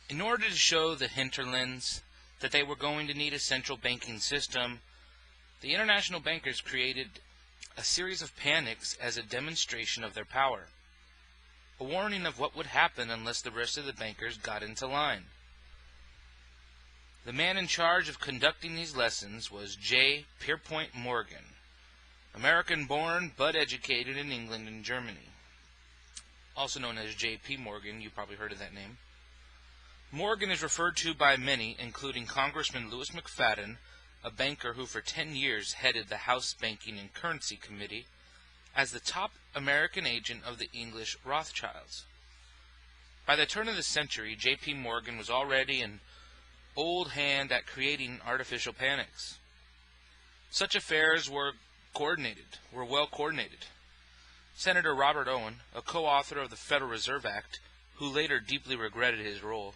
In order to show the hinterlands that they were going to need a central banking system, the international bankers created a series of panics as a demonstration of their power, a warning of what would happen unless the rest of the bankers got into line. The man in charge of conducting these lessons was J. Pierpont Morgan, American-born but educated in England and Germany. Also known as J.P. Morgan, you probably heard of that name. Morgan is referred to by many, including Congressman Louis McFadden, a banker who for 10 years headed the House Banking and Currency Committee, as the top American agent of the English Rothschilds. By the turn of the century, J.P. Morgan was already an old hand at creating artificial panics. Such affairs were well coordinated. Senator Robert Owen, a co-author of the Federal Reserve Act, who later deeply regretted his role,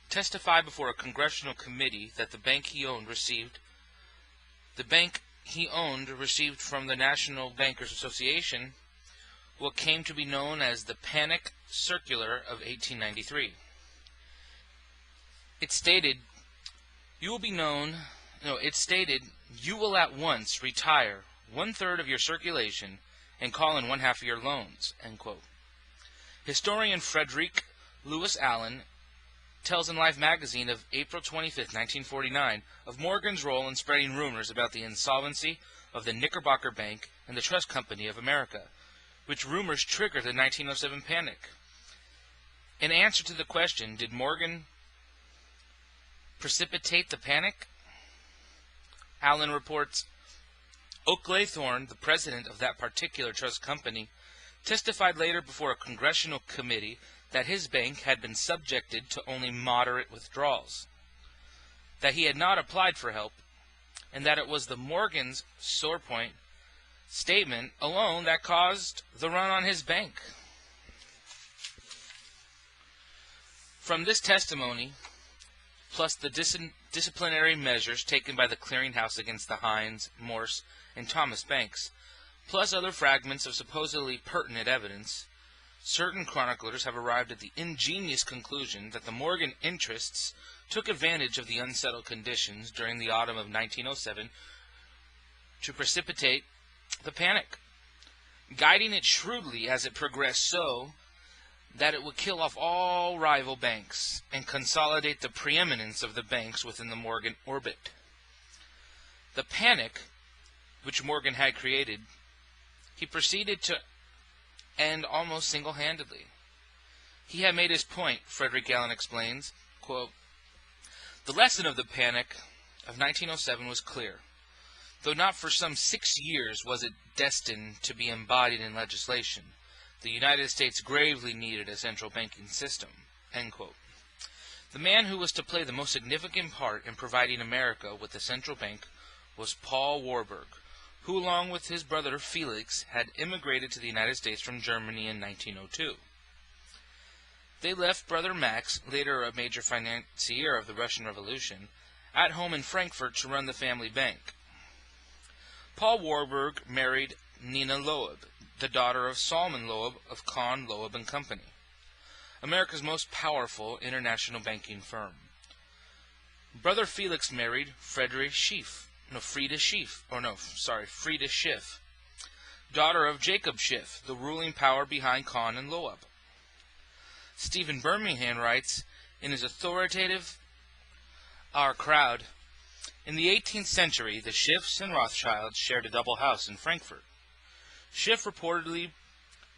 testified before a congressional committee that the bank he owned received from the National Bankers Association what came to be known as the Panic Circular of 1893. It stated, you will at once retire 1/3 of your circulation and call in 1/2 of your loans, end quote. Historian Frederick Lewis Allen tells in Life magazine of April 25, 1949, of Morgan's role in spreading rumors about the insolvency of the Knickerbocker Bank and the Trust Company of America, which rumors triggered the 1907 panic. In answer to the question, did Morgan precipitate the panic? Allen reports, Oakley Thorne, the president of that particular trust company, testified later before a congressional committee that his bank had been subjected to only moderate withdrawals, that he had not applied for help, and that it was the Morgan's sore point statement alone that caused the run on his bank. From this testimony, plus the disciplinary measures taken by the clearinghouse against the Hines, Morse, and Thomas banks, plus other fragments of supposedly pertinent evidence, certain chroniclers have arrived at the ingenious conclusion that the Morgan interests took advantage of the unsettled conditions during the autumn of 1907 to precipitate the panic, guiding it shrewdly as it progressed so that it would kill off all rival banks and consolidate the preeminence of the banks within the Morgan orbit. The panic, which Morgan had created, he proceeded to end almost single-handedly. He had made his point, Frederick Allen explains, quote, the lesson of the panic of 1907 was clear, though not for some 6 years was it destined to be embodied in legislation. The United States gravely needed a central banking system, end quote. The man who was to play the most significant part in providing America with a central bank was Paul Warburg, who along with his brother Felix had immigrated to the United States from Germany in 1902. They left brother Max, later a major financier of the Russian Revolution, at home in Frankfurt to run the family bank. Paul Warburg married Nina Loeb, the daughter of Salman Loeb of Kahn, Loeb and Company, America's most powerful international banking firm. Brother Felix married Frieda Schiff, daughter of Jacob Schiff, the ruling power behind Kahn and Loeb. Stephen Birmingham writes in his authoritative Our Crowd, in the 18th century, the Schiffs and Rothschilds shared a double house in Frankfurt. Schiff reportedly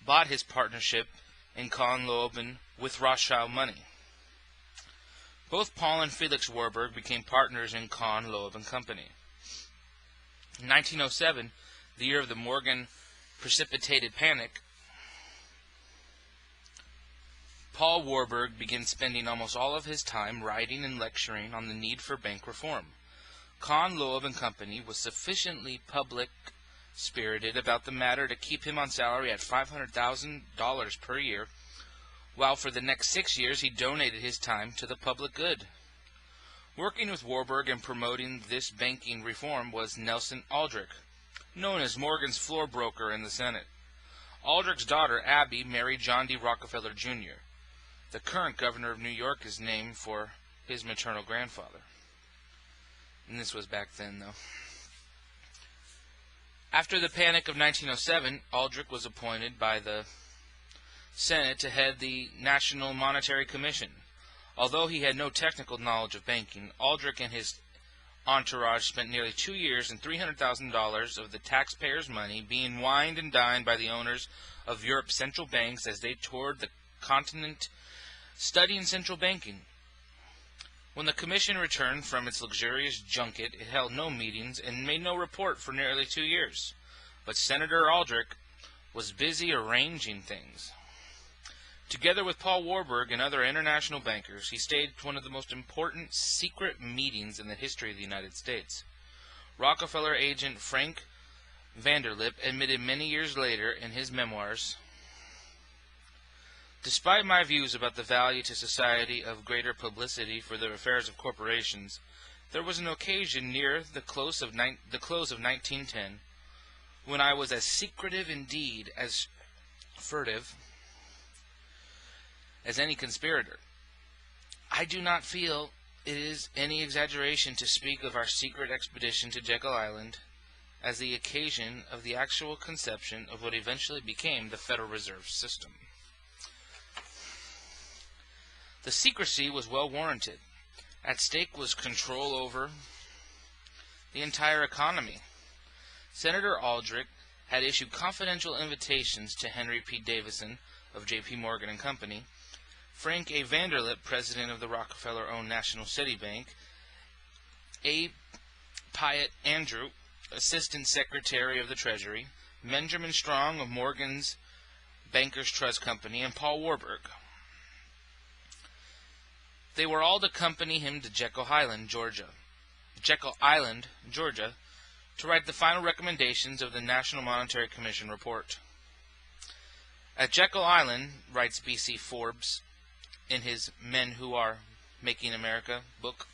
bought his partnership in Kahn Loeb with Rothschild money. Both Paul and Felix Warburg became partners in Kahn Loeb and Company. In 1907, the year of the Morgan precipitated panic, Paul Warburg began spending almost all of his time writing and lecturing on the need for bank reform. Kahn, Loeb and Company was sufficiently public-spirited about the matter to keep him on salary at $500,000 per year, while for the next 6 years he donated his time to the public good. Working with Warburg and promoting this banking reform was Nelson Aldrich, known as Morgan's floor broker in the Senate. Aldrich's daughter, Abby, married John D. Rockefeller, Jr. The current governor of New York is named for his maternal grandfather. And this was back then, though. After the Panic of 1907, Aldrich was appointed by the Senate to head the National Monetary Commission. Although he had no technical knowledge of banking, Aldrich and his entourage spent nearly 2 years and $300,000 of the taxpayers' money being wined and dined by the owners of Europe's central banks as they toured the continent studying central banking. When the commission returned from its luxurious junket, it held no meetings and made no report for nearly 2 years. But Senator Aldrich was busy arranging things. Together with Paul Warburg and other international bankers, he staged one of the most important secret meetings in the history of the United States. Rockefeller agent Frank Vanderlip admitted many years later in his memoirs, "Despite my views about the value to society of greater publicity for the affairs of corporations, there was an occasion near the close of 1910 when I was as secretive, indeed as furtive, as any conspirator. I do not feel it is any exaggeration to speak of our secret expedition to Jekyll Island as the occasion of the actual conception of what eventually became the Federal Reserve System." The secrecy was well warranted. At stake was control over the entire economy. Senator Aldrich had issued confidential invitations to Henry P. Davison of J.P. Morgan and Company, Frank A. Vanderlip, president of the Rockefeller-owned National City Bank, A. Piatt Andrew, assistant secretary of the Treasury, Benjamin Strong of Morgan's Bankers Trust Company, and Paul Warburg. They were all to accompany him to Jekyll Island, Georgia, to write the final recommendations of the National Monetary Commission report. At Jekyll Island, writes B.C. Forbes in his Men Who Are Making America book,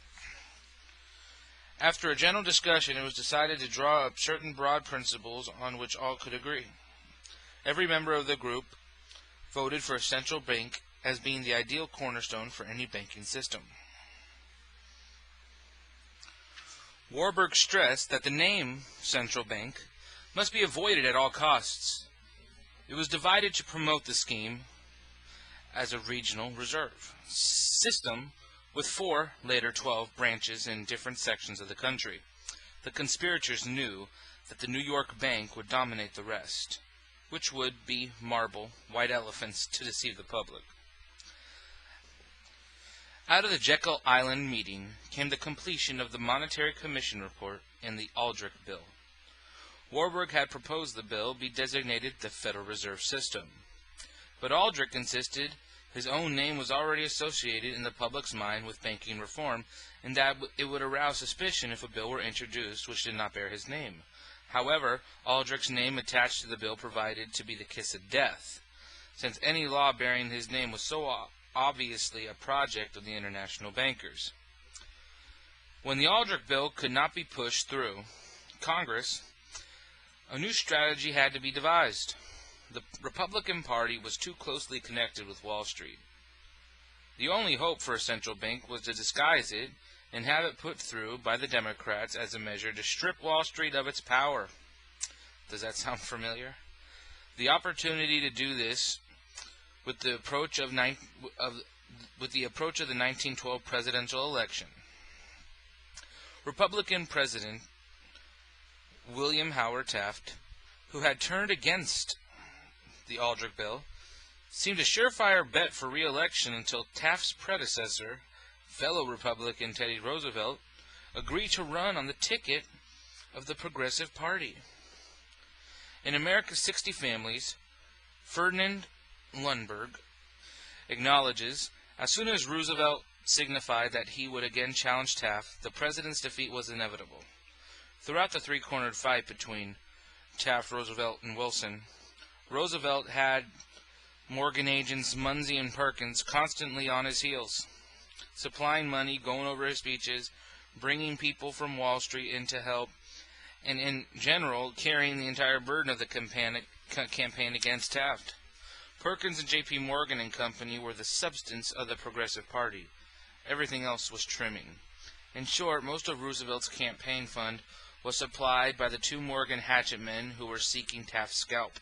after a general discussion, it was decided to draw up certain broad principles on which all could agree. Every member of the group voted for a central bank as being the ideal cornerstone for any banking system. Warburg stressed that the name central bank must be avoided at all costs. It was divided to promote the scheme as a regional reserve system with 4, later 12, branches in different sections of the country. The conspirators knew that the New York Bank would dominate the rest, which would be marble, white elephants to deceive the public. Out of the Jekyll Island meeting came the completion of the Monetary Commission report and the Aldrich Bill. Warburg had proposed the bill be designated the Federal Reserve System, but Aldrich insisted his own name was already associated in the public's mind with banking reform, and that it would arouse suspicion if a bill were introduced which did not bear his name. However, Aldrich's name attached to the bill proved to be the kiss of death, since any law bearing his name was so obviously a project of the international bankers. When the Aldrich Bill could not be pushed through Congress, a new strategy had to be devised. The Republican Party was too closely connected with Wall Street. The only hope for a central bank was to disguise it and have it put through by the Democrats as a measure to strip Wall Street of its power. Does that sound familiar? The opportunity to do this with the approach of the 1912 presidential election. Republican President William Howard Taft, who had turned against the Aldrich Bill, seemed a surefire bet for re-election until Taft's predecessor, fellow Republican Teddy Roosevelt, agreed to run on the ticket of the Progressive Party. In America's 60 Families, Ferdinand Lundberg acknowledges, as soon as Roosevelt signified that he would again challenge Taft, the president's defeat was inevitable. Throughout the three-cornered fight between Taft, Roosevelt, and Wilson, Roosevelt had Morgan agents Munsey and Perkins constantly on his heels, supplying money, going over his speeches, bringing people from Wall Street in to help, and in general carrying the entire burden of the campaign against Taft. Perkins and J.P. Morgan and Company were the substance of the Progressive Party. Everything else was trimming. In short, most of Roosevelt's campaign fund was supplied by the two Morgan hatchet men who were seeking Taft's scalp.